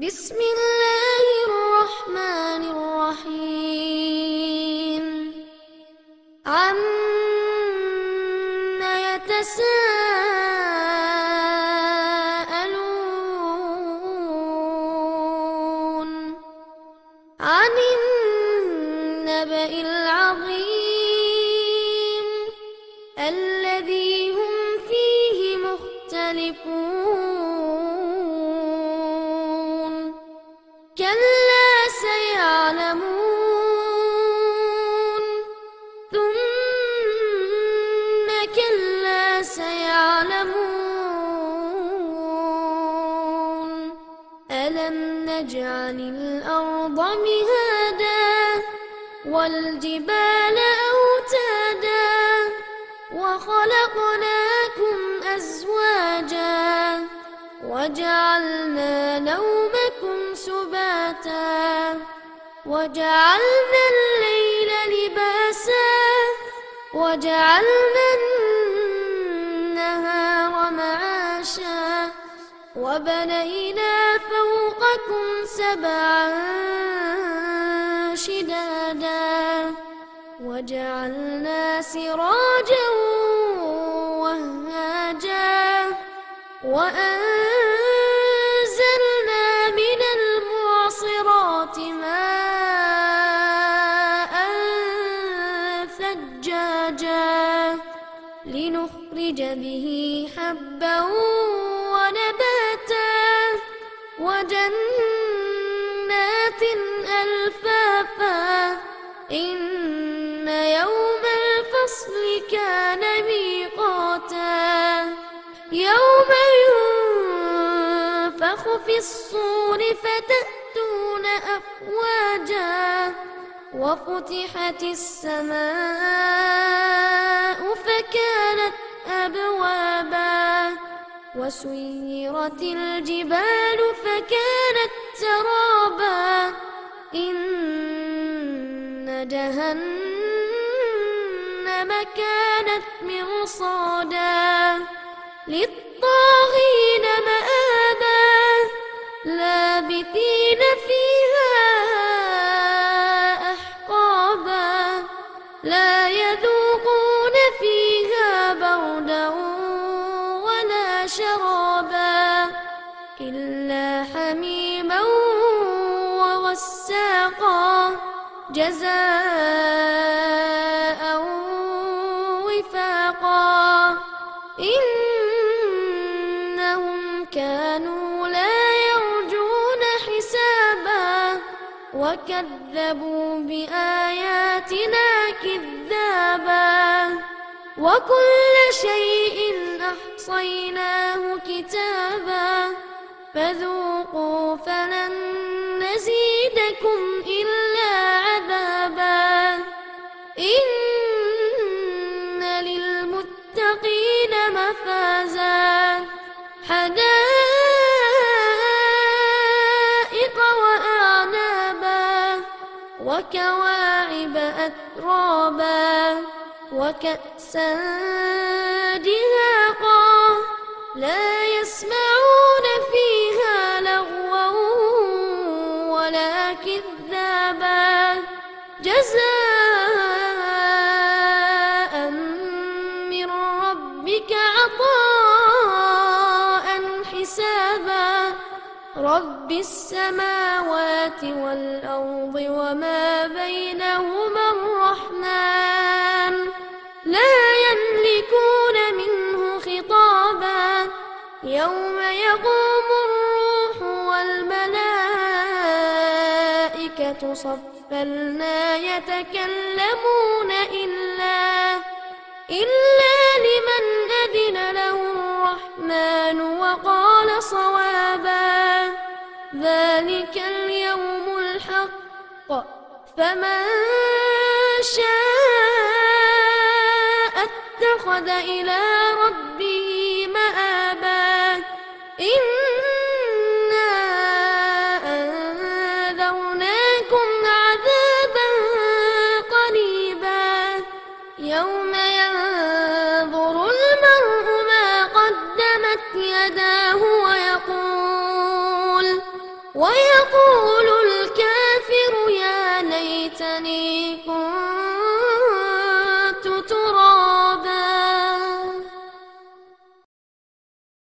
بسم الله الرحمن الرحيم عم يتساءلون عن النبأ العظيم الذي هم فيه مختلفون كلا سيعلمون ثم كلا سيعلمون ألم نجعل الأرض مهادا والجبال أوتادا وخلقناكم أزواجا وجعلنا نومكم سباتا وجعلنا الليل لباسا وجعلنا النهار معاشا وبنينا فوقكم سبعا شدادا وجعلنا سراجا وهاجا وأنزلنا من المعصرات ماء ثجاجا لنخرج به حبا ونباتا وجنات ألفافا إن يوم الفصل كان ميقاتا يوم ينفخ في الصور فتأتون أفواجا وفتحت السماء فكانت أبوابا وسيرت الجبال فكانت سرابا إن جهنم كانت مرصادا للطاغين مآبا لابثين فيها أحقابا لا يذوقون فيها بردا ولا شرابا إلا حميما وغساقا جزاء وفاقا إنهم كانوا لا يرجون حسابا وكذبوا بآياتنا كذابا وكل شيء أحصيناه كتابا فذوقوا فلن نزيدكم إلا عذابا إن للمتقين مفازا حدائق وأعنابا وكواعب أترابا وكأسا دهاقا لا يسمعون فيها لغوا ولا كذابا جزاء من ربك عطاء حسابا رب السماوات والأرض وما بينهما الرحمن لا يملكون منه خطابا يوم يقوم الروح والملائكة صفا لا يتكلمون إلا لمن أذن له الرحمن وقال صوابا ذلك اليوم الحق فمن شاء اتخذ إلى ربه مآبا إنا أنذرناكم عذابا قريبا يوم ينظر المرء ما قدمت يداه ويقول ويقول